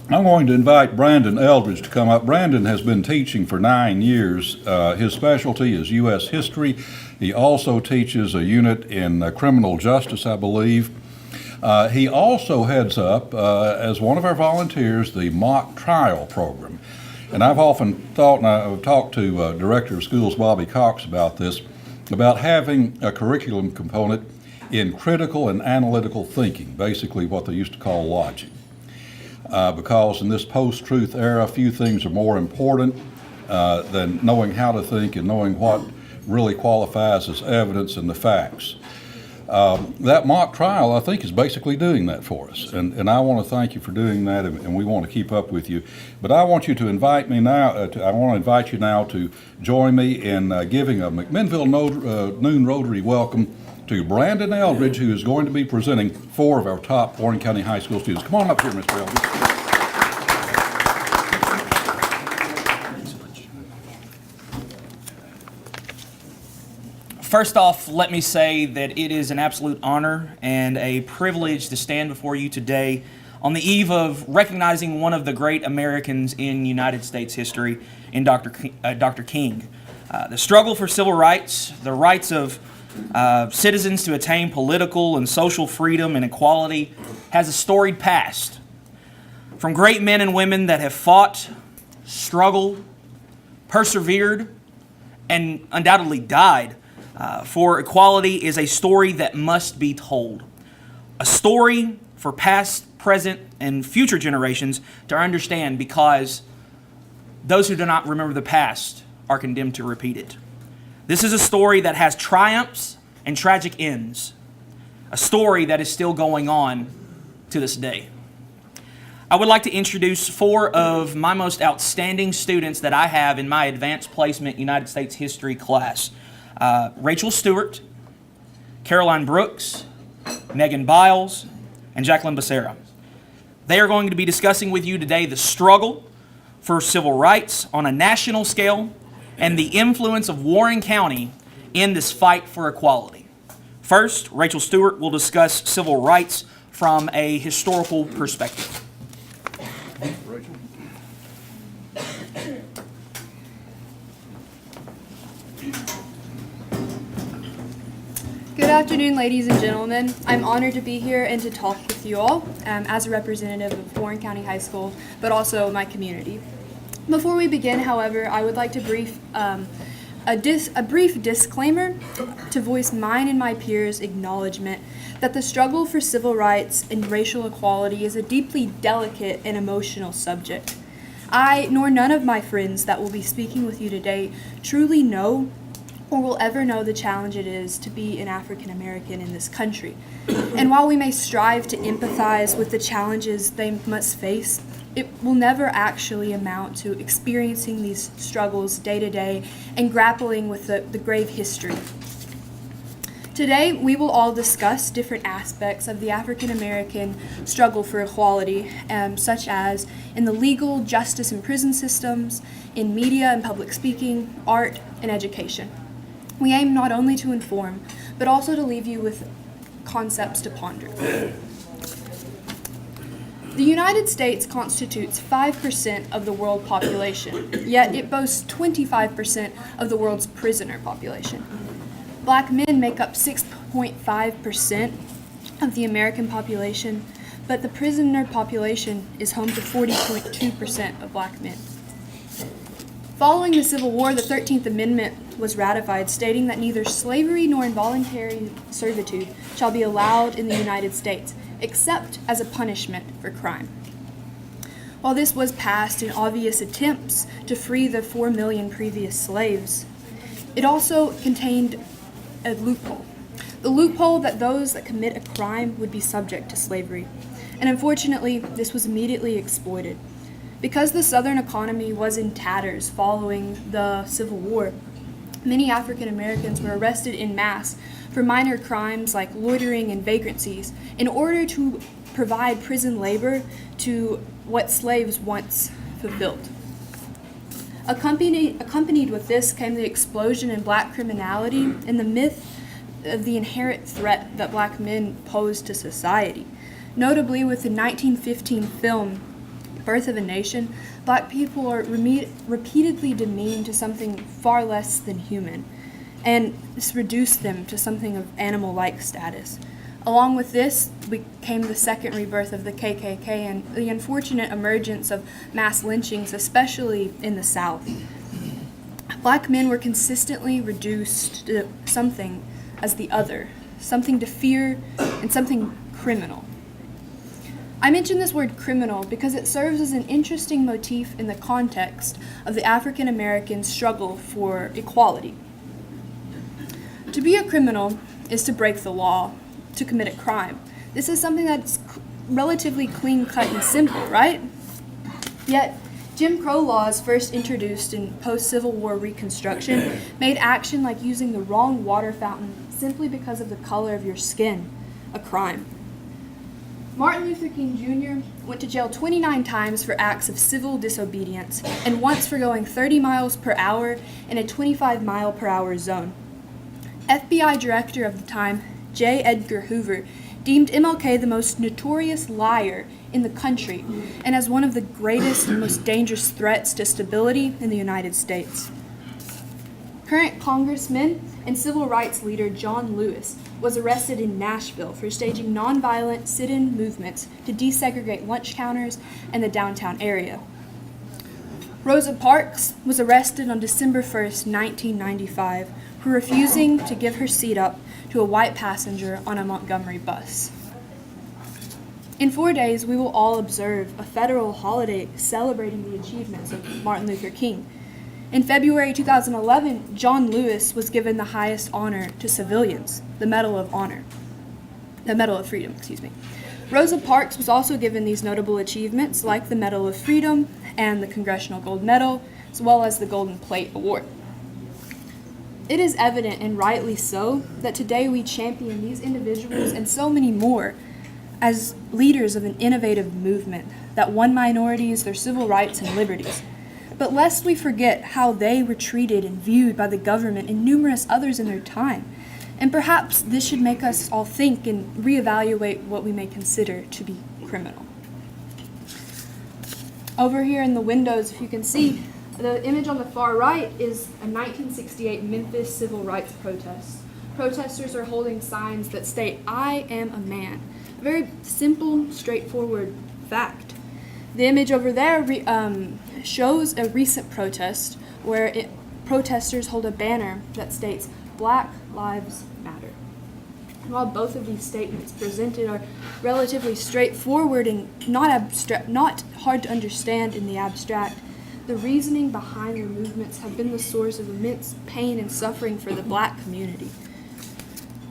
I'm going to invite Brandon Eldridge to come up. Brandon has been teaching for 9 years. His specialty is U.S. history. He also teaches a unit in criminal justice, I believe. He also heads up, as one of our volunteers, the mock trial program. And I've often thought, and I've talked to Director of Schools Bobby Cox about this, about having a curriculum component in critical and analytical thinking, basically what they used to call logic. Because in this post-truth era, few things are more important than knowing how to think and knowing what really qualifies as evidence and the facts. That mock trial, I think, is basically doing that for us, and I want to thank you for doing that, and we want to keep up with you. But I want you to invite me now. I want to invite you now to join me in giving a McMinnville Noon Rotary welcome to Brandon Eldridge, who is going to be presenting 4 of our top Warren County High School students. Come on up here, Mr. Eldridge. First off, let me say that it is an absolute honor and a privilege to stand before you today on the eve of recognizing one of the great Americans in United States history, in Dr. King. The struggle for civil rights, the rights of citizens to attain political and social freedom and equality, has a storied past. From great men and women that have fought, struggled, persevered, and undoubtedly died for equality is a story that must be told. A story for past, present, and future generations to understand, because those who do not remember the past are condemned to repeat it. This is a story that has triumphs and tragic ends. A story that is still going on to this day. I would like to introduce 4 of my most outstanding students that I have in my Advanced Placement United States History class. Rachel Stewart, Caroline Brooks, Megan Biles, and Jacqueline Becerra. They are going to be discussing with you today the struggle for civil rights on a national scale and the influence of Warren County in this fight for equality. First, Rachel Stewart will discuss civil rights from a historical perspective. Rachel. Good afternoon, ladies and gentlemen. I'm honored to be here and to talk with you all as a representative of Warren County High School, but also my community. Before we begin, however, I would like to brief a brief disclaimer to voice mine and my peers' acknowledgement that the struggle for civil rights and racial equality is a deeply delicate and emotional subject. I, nor none of my friends that will be speaking with you today, truly know or will ever know the challenge it is to be an African American in this country. And while we may strive to empathize with the challenges they must face, it will never actually amount to experiencing these struggles day to day and grappling with the grave history. Today, we will all discuss different aspects of the African American struggle for equality, such as in the legal, justice, and prison systems, in media and public speaking, art, and education. We aim not only to inform, but also to leave you with concepts to ponder. The United States constitutes 5% of the world population, yet it boasts 25% of the world's prisoner population. Black men make up 6.5% of the American population, but the prisoner population is home to 40.2% of black men. Following the Civil War, the 13th Amendment was ratified, stating that neither slavery nor involuntary servitude shall be allowed in the United States, except as a punishment for crime. While this was passed in obvious attempts to free the 4 million previous slaves, it also contained a loophole. The loophole that those that commit a crime would be subject to slavery. And unfortunately, this was immediately exploited. Because the Southern economy was in tatters following the Civil War, many African Americans were arrested en masse for minor crimes like loitering and vagrancies in order to provide prison labor to what slaves once fulfilled. Accompanied with this came the explosion in black criminality and the myth of the inherent threat that black men posed to society. Notably with the 1915 film birth of a nation, Black people are repeatedly demeaned to something far less than human, and this reduced them to something of animal-like status. Along with this came the second rebirth of the KKK and the unfortunate emergence of mass lynchings, especially in the South. Black men were consistently reduced to something as the other, something to fear, and something criminal. I mention this word criminal because it serves as an interesting motif in the context of the African American struggle for equality. To be a criminal is to break the law, to commit a crime. This is something that's relatively clean-cut and simple, right? Yet, Jim Crow laws, first introduced in post-Civil War Reconstruction, made action like using the wrong water fountain simply because of the color of your skin a crime. Martin Luther King Jr. went to jail 29 times for acts of civil disobedience and once for going 30 miles per hour in a 25-mile-per-hour zone. FBI Director of the time, J. Edgar Hoover, deemed MLK the most notorious liar in the country and as one of the greatest and most dangerous threats to stability in the United States. Current Congressman and civil rights leader John Lewis was arrested in Nashville for staging nonviolent sit-in movements to desegregate lunch counters in the downtown area. Rosa Parks was arrested on December 1st, 1995, for refusing to give her seat up to a white passenger on a Montgomery bus. In 4 days, we will all observe a federal holiday celebrating the achievements of Martin Luther King. In February 2011, John Lewis was given the highest honor to civilians, the Medal of Freedom. Rosa Parks was also given these notable achievements like the Medal of Freedom and the Congressional Gold Medal, as well as the Golden Plate Award. It is evident, and rightly so, that today we champion these individuals and so many more as leaders of an innovative movement that won minorities their civil rights and liberties. But lest we forget how they were treated and viewed by the government and numerous others in their time. And perhaps this should make us all think and reevaluate what we may consider to be criminal. Over here in the windows, if you can see, the image on the far right is a 1968 Memphis civil rights protest. Protesters are holding signs that state, "I am a man." A very simple, straightforward fact. The image over there shows a recent protest where protesters hold a banner that states, "Black Lives Matter." And while both of these statements presented are relatively straightforward and not hard to understand in the abstract, the reasoning behind the movements have been the source of immense pain and suffering for the Black community.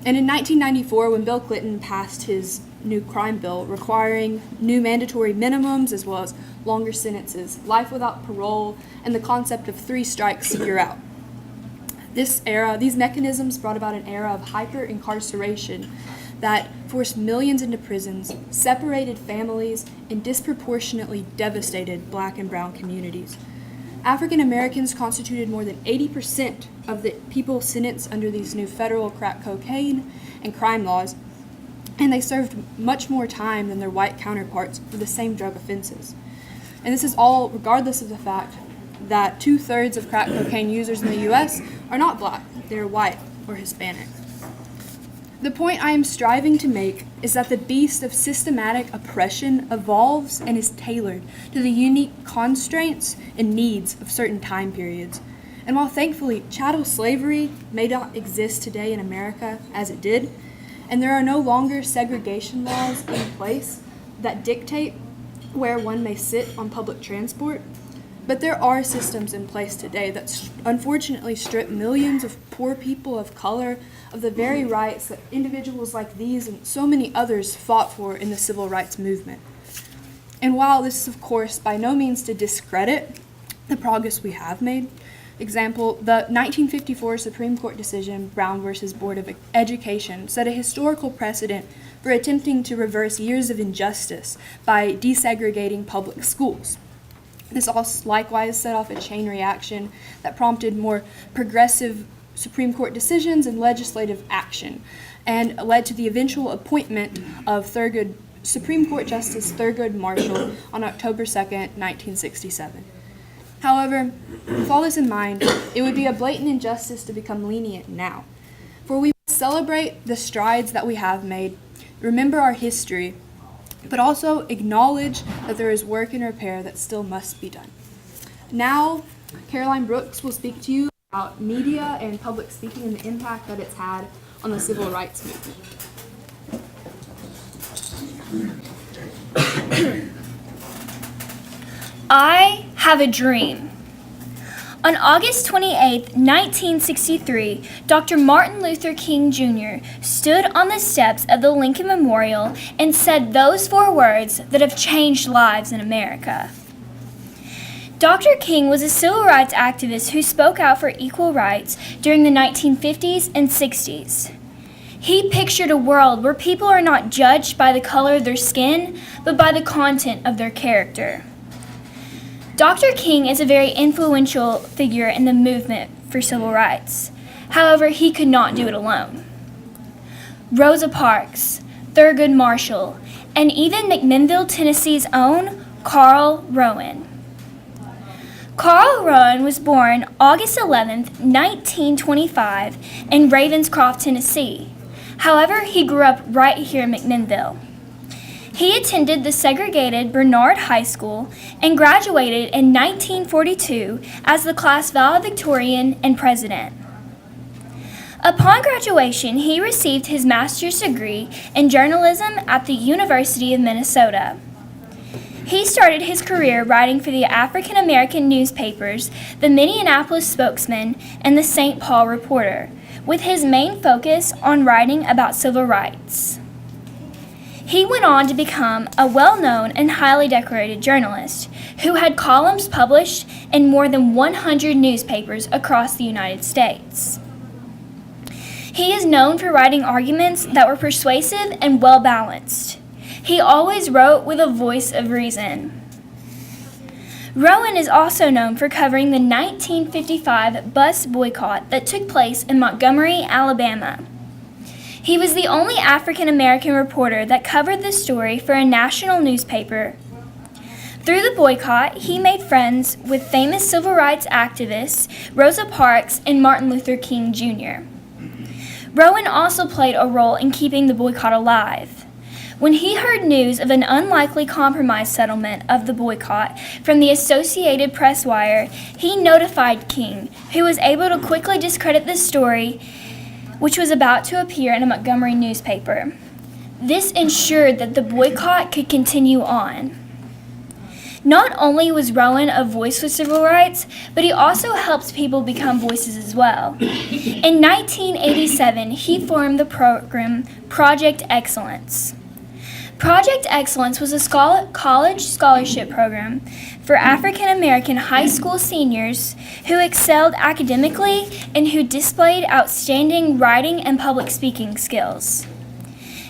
And in 1994, when Bill Clinton passed his new crime bill requiring new mandatory minimums as well as longer sentences, life without parole, and the concept of 3 strikes, you're out. These mechanisms brought about an era of hyper-incarceration that forced millions into prisons, separated families, and disproportionately devastated Black and brown communities. African Americans constituted more than 80% of the people sentenced under these new federal crack cocaine and crime laws, and they served much more time than their white counterparts for the same drug offenses. And this is all regardless of the fact that 2/3 of crack cocaine users in the U.S. are not Black, they're white or Hispanic. The point I am striving to make is that the beast of systematic oppression evolves and is tailored to the unique constraints and needs of certain time periods. And while thankfully chattel slavery may not exist today in America as it did, and there are no longer segregation laws in place that dictate where one may sit on public transport, but there are systems in place today that unfortunately strip millions of poor people of color of the very rights that individuals like these and so many others fought for in the civil rights movement. And while this is, of course, by no means to discredit the progress we have made, example, the 1954 Supreme Court decision, Brown versus Board of Education, set a historical precedent for attempting to reverse years of injustice by desegregating public schools. This also likewise set off a chain reaction that prompted more progressive Supreme Court decisions and legislative action, and led to the eventual appointment of Thurgood Supreme Court Justice Thurgood Marshall on October 2nd, 1967. However, with all this in mind, it would be a blatant injustice to become lenient now. For we celebrate the strides that we have made, remember our history, but also acknowledge that there is work and repair that still must be done. Now, Caroline Brooks will speak to you about media and public speaking and the impact that it's had on the civil rights movement. I have a dream. On August 28, 1963, Dr. Martin Luther King Jr. stood on the steps of the Lincoln Memorial and said those 4 words that have changed lives in America. Dr. King was a civil rights activist who spoke out for equal rights during the 1950s and 60s. He pictured a world where people are not judged by the color of their skin, but by the content of their character. Dr. King is a very influential figure in the movement for civil rights. However, he could not do it alone. Rosa Parks, Thurgood Marshall, and even McMinnville, Tennessee's own Carl Rowan. Carl Rowan was born August 11, 1925, in Ravenscroft, Tennessee. However, he grew up right here in McMinnville. He attended the segregated Bernard High School and graduated in 1942 as the class valedictorian and president. Upon graduation, he received his master's degree in journalism at the University of Minnesota. He started his career writing for the African American newspapers, the Minneapolis Spokesman and the St. Paul Reporter, with his main focus on writing about civil rights. He went on to become a well-known and highly decorated journalist who had columns published in more than 100 newspapers across the United States. He is known for writing arguments that were persuasive and well-balanced. He always wrote with a voice of reason. Rowan is also known for covering the 1955 bus boycott that took place in Montgomery, Alabama. He was the only African American reporter that covered the story for a national newspaper. Through the boycott, he made friends with famous civil rights activists Rosa Parks and Martin Luther King Jr. Rowan also played a role in keeping the boycott alive. When he heard news of an unlikely compromise settlement of the boycott from the Associated Press wire, he notified King, who was able to quickly discredit the story, which was about to appear in a Montgomery newspaper. This ensured that the boycott could continue on. Not only was Rowan a voice for civil rights, but he also helped people become voices as well. In 1987, he formed the program Project Excellence. Project Excellence was a college scholarship program for African American high school seniors who excelled academically and who displayed outstanding writing and public speaking skills.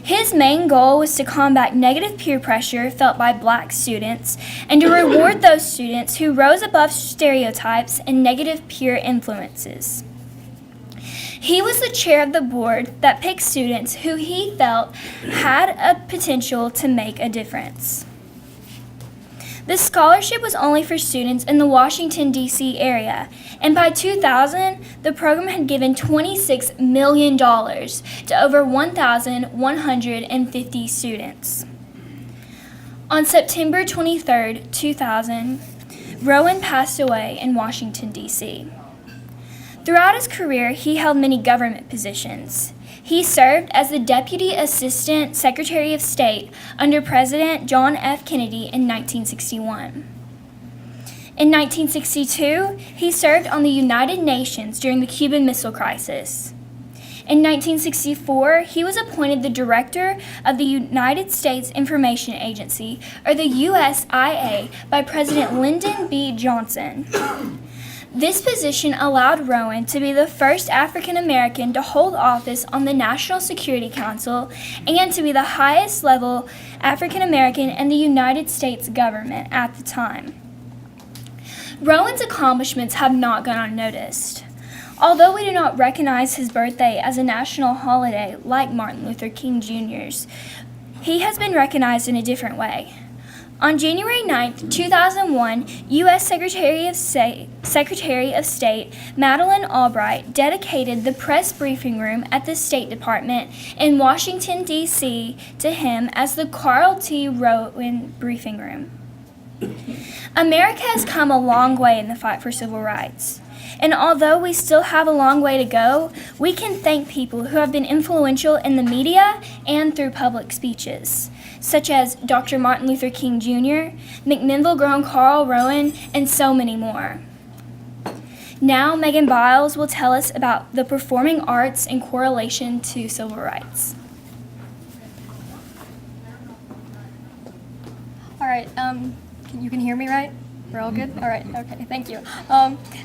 His main goal was to combat negative peer pressure felt by Black students and to reward those students who rose above stereotypes and negative peer influences. He was the chair of the board that picked students who he felt had a potential to make a difference. The scholarship was only for students in the Washington, D.C. area, and by 2000, the program had given $26 million to over 1,150 students. On September 23, 2000, Rowan passed away in Washington, D.C. Throughout his career, he held many government positions. He served as the Deputy Assistant Secretary of State under President John F. Kennedy in 1961. In 1962, he served on the United Nations during the Cuban Missile Crisis. In 1964, he was appointed the Director of the United States Information Agency, or the USIA, by President Lyndon B. Johnson. This position allowed Rowan to be the first African American to hold office on the National Security Council and to be the highest level African American in the United States government at the time. Rowan's accomplishments have not gone unnoticed. Although we do not recognize his birthday as a national holiday like Martin Luther King Jr.'s, he has been recognized in a different way. On January 9, 2001, U.S. Secretary of State Madeleine Albright dedicated the press briefing room at the State Department in Washington, D.C. to him as the Carl T. Rowan Briefing Room. America has come a long way in the fight for civil rights. And although we still have a long way to go, we can thank people who have been influential in the media and through public speeches, such as Dr. Martin Luther King Jr., McMinnville grown Carl Rowan, and so many more. Now, Megan Biles will tell us about the performing arts in correlation to civil rights. All right, you can hear me, right? We're all good? All right, okay, thank you.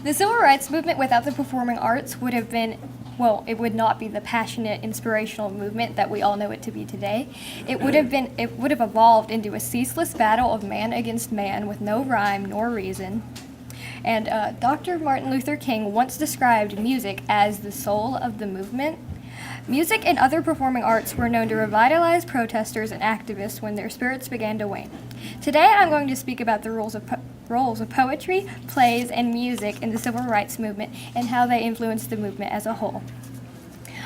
The civil rights movement without the performing arts would have been, well, it would not be the passionate, inspirational movement that we all know it to be today. It would have evolved into a ceaseless battle of man against man with no rhyme nor reason. And Dr. Martin Luther King once described music as the soul of the movement. Music and other performing arts were known to revitalize protesters and activists when their spirits began to wane. Today I'm going to speak about the roles of poetry, plays, and music in the civil rights movement and how they influenced the movement as a whole.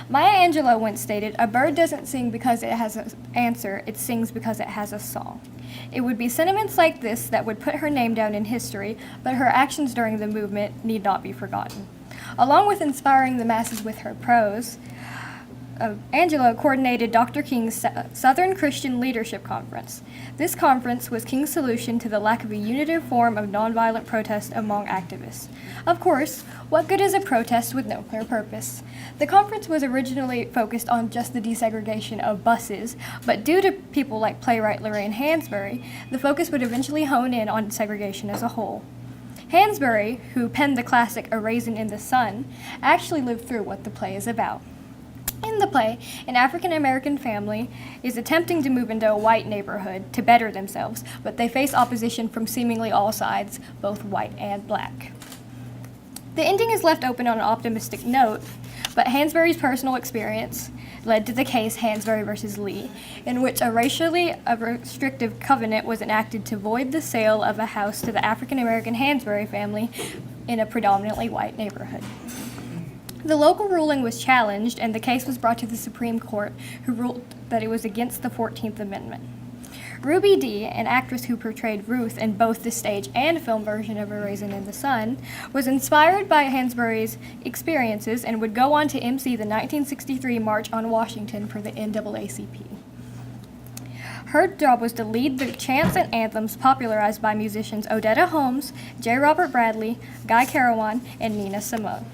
Maya Angelou once stated, "A bird doesn't sing because it has an answer, it sings because it has a song." It would be sentiments like this that would put her name down in history, but her actions during the movement need not be forgotten. Along with inspiring the masses with her prose, Angelou coordinated Dr. King's Southern Christian Leadership Conference. This conference was King's solution to the lack of a unitive form of nonviolent protest among activists. Of course, what good is a protest with no clear purpose? The conference was originally focused on just the desegregation of buses, but due to people like playwright Lorraine Hansberry, the focus would eventually hone in on segregation as a whole. Hansberry, who penned the classic A Raisin in the Sun, actually lived through what the play is about. In the play, an African-American family is attempting to move into a white neighborhood to better themselves, but they face opposition from seemingly all sides, both white and black. The ending is left open on an optimistic note, but Hansberry's personal experience led to the case Hansberry versus Lee, in which a racially restrictive covenant was enacted to void the sale of a house to the African-American Hansberry family in a predominantly white neighborhood. The local ruling was challenged, and the case was brought to the Supreme Court, who ruled that it was against the 14th Amendment. Ruby Dee, an actress who portrayed Ruth in both the stage and film version of A Raisin in the Sun, was inspired by Hansberry's experiences and would go on to MC the 1963 March on Washington for the NAACP. Her job was to lead the chants and anthems popularized by musicians Odetta Holmes, J. Robert Bradley, Guy Carawan, and Nina Simone.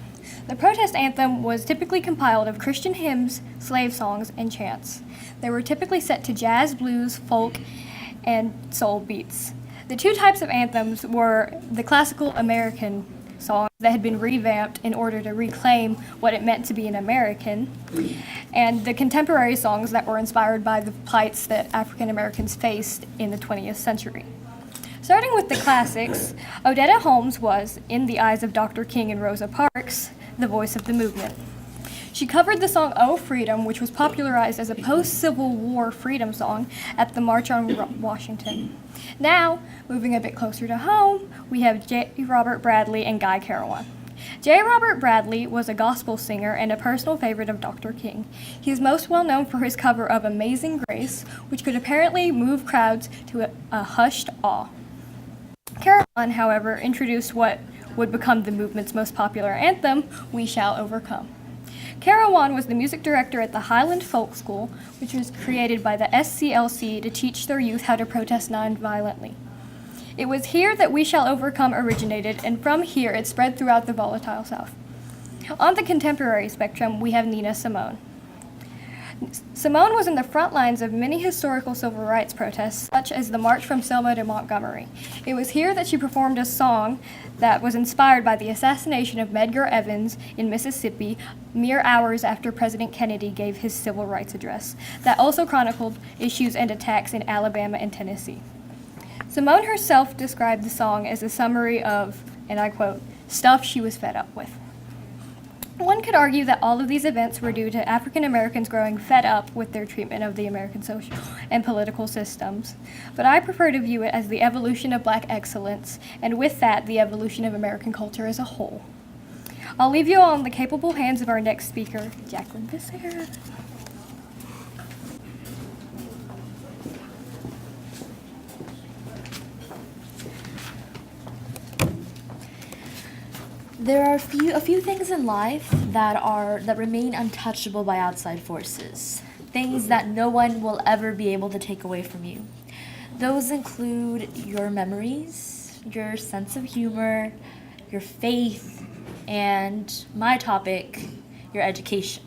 The protest anthem was typically compiled of Christian hymns, slave songs, and chants. They were typically set to jazz, blues, folk, and soul beats. The two types of anthems were the classical American songs that had been revamped in order to reclaim what it meant to be an American, and the contemporary songs that were inspired by the plights that African Americans faced in the 20th century. Starting with the classics, Odetta Holmes was, in the eyes of Dr. King and Rosa Parks, the voice of the movement. She covered the song "Oh Freedom," which was popularized as a post-Civil War freedom song at the March on Washington. Now, moving a bit closer to home, we have J. Robert Bradley and Guy Carawan. J. Robert Bradley was a gospel singer and a personal favorite of Dr. King. He is most well known for his cover of "Amazing Grace," which could apparently move crowds to a hushed awe. Carawan, however, introduced what would become the movement's most popular anthem, "We Shall Overcome." Carawan was the music director at the Highland Folk School, which was created by the SCLC to teach their youth how to protest nonviolently. It was here that "We Shall Overcome" originated, and from here it spread throughout the volatile South. On the contemporary spectrum, we have Nina Simone. Simone was in the front lines of many historical civil rights protests, such as the March from Selma to Montgomery. It was here that she performed a song that was inspired by the assassination of Medgar Evers in Mississippi mere hours after President Kennedy gave his civil rights address, that also chronicled issues and attacks in Alabama and Tennessee. Simone herself described the song as a summary of, and I quote, "stuff she was fed up with." One could argue that all of these events were due to African Americans growing fed up with their treatment of the American social and political systems. But I prefer to view it as the evolution of Black excellence, and with that, the evolution of American culture as a whole. I'll leave you all in the capable hands of our next speaker, Jacqueline Visser. There are a few things in life that remain untouchable by outside forces. Things that no one will ever be able to take away from you. Those include your memories, your sense of humor, your faith, and my topic, your education.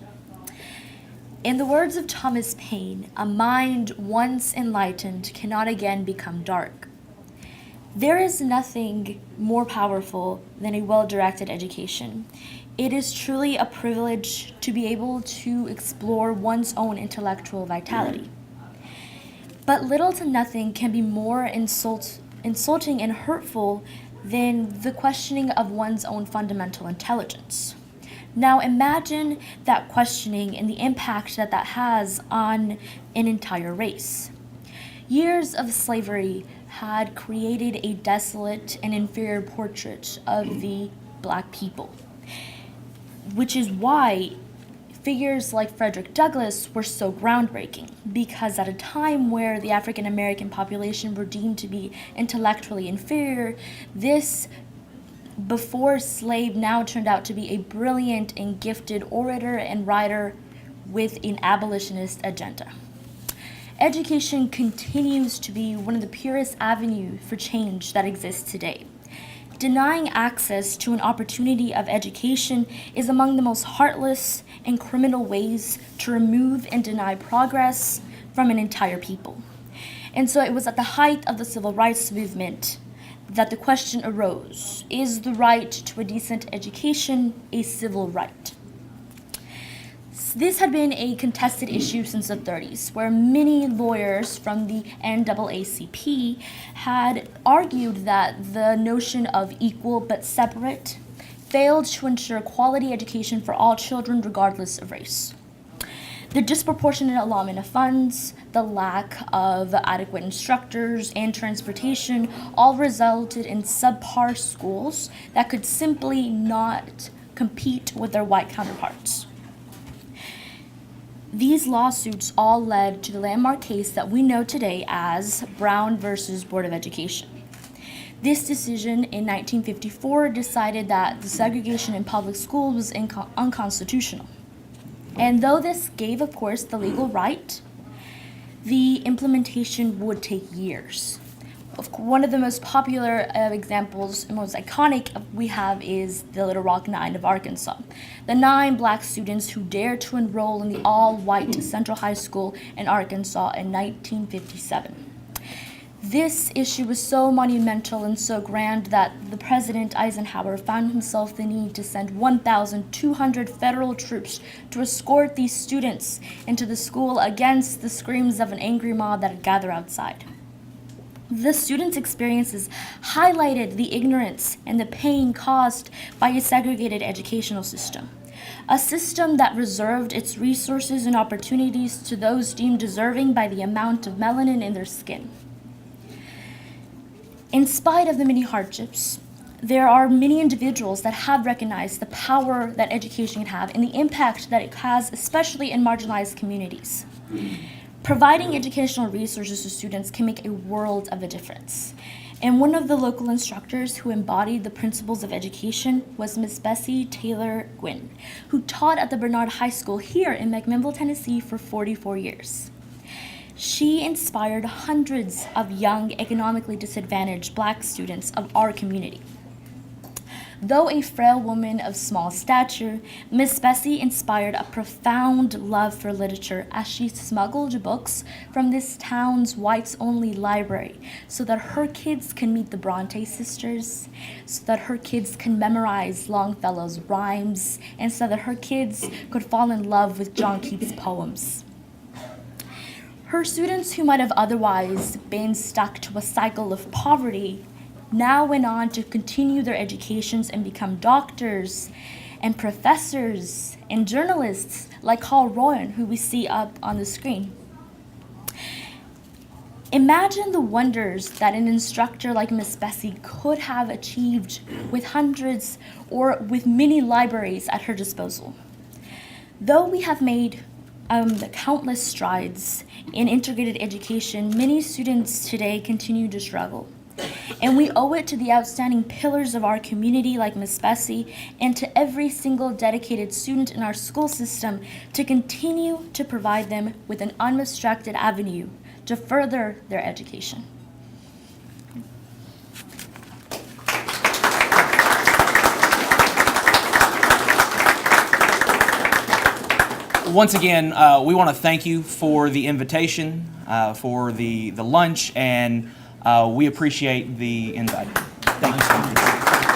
In the words of Thomas Paine, a mind once enlightened cannot again become dark. There is nothing more powerful than a well-directed education. It is truly a privilege to be able to explore one's own intellectual vitality. But little to nothing can be more insulting and hurtful than the questioning of one's own fundamental intelligence. Now imagine that questioning and the impact that has on an entire race. Years of slavery had created a desolate and inferior portrait of the Black people, which is why figures like Frederick Douglass were so groundbreaking, because at a time where the African American population were deemed to be intellectually inferior, this before slave now turned out to be a brilliant and gifted orator and writer with an abolitionist agenda. Education continues to be one of the purest avenues for change that exists today. Denying access to an opportunity of education is among the most heartless and criminal ways to remove and deny progress from an entire people. And so it was at the height of the civil rights movement that the question arose, is the right to a decent education a civil right? This had been a contested issue since the 30s, where many lawyers from the NAACP had argued that the notion of equal but separate failed to ensure quality education for all children regardless of race. The disproportionate allotment of funds, the lack of adequate instructors, and transportation all resulted in subpar schools that could simply not compete with their white counterparts. These lawsuits all led to the landmark case that we know today as Brown versus Board of Education. This decision in 1954 decided that the segregation in public schools was unconstitutional. And though this gave, of course, the legal right, the implementation would take years. One of the most popular examples, most iconic we have, is the Little Rock Nine of Arkansas. The 9 Black students who dared to enroll in the all-white Central High School in Arkansas in 1957. This issue was so monumental and so grand that the President Eisenhower found himself the need to send 1,200 federal troops to escort these students into the school against the screams of an angry mob that had gathered outside. The students' experiences highlighted the ignorance and the pain caused by a segregated educational system, a system that reserved its resources and opportunities to those deemed deserving by the amount of melanin in their skin. In spite of the many hardships, there are many individuals that have recognized the power that education can have and the impact that it has, especially in marginalized communities. Providing educational resources to students can make a world of a difference. And one of the local instructors who embodied the principles of education was Miss Bessie Taylor Gwynn, who taught at the Bernard High School here in McMinnville, Tennessee for 44 years. She inspired hundreds of young, economically disadvantaged Black students of our community. Though a frail woman of small stature, Miss Bessie inspired a profound love for literature as she smuggled books from this town's whites-only library so that her kids can meet the Bronte sisters, so that her kids can memorize Longfellow's rhymes, and so that her kids could fall in love with John Keats' poems. Her students who might have otherwise been stuck to a cycle of poverty now went on to continue their educations and become doctors and professors and journalists like Carl Rowan, who we see up on the screen. Imagine the wonders that an instructor like Miss Bessie could have achieved with hundreds or with many libraries at her disposal. Though we have made countless strides in integrated education, many students today continue to struggle. And we owe it to the outstanding pillars of our community like Miss Bessie and to every single dedicated student in our school system to continue to provide them with an unobstructed avenue to further their education. Once again, we want to thank you for the invitation, for the lunch, and we appreciate the invite. Thank you so much.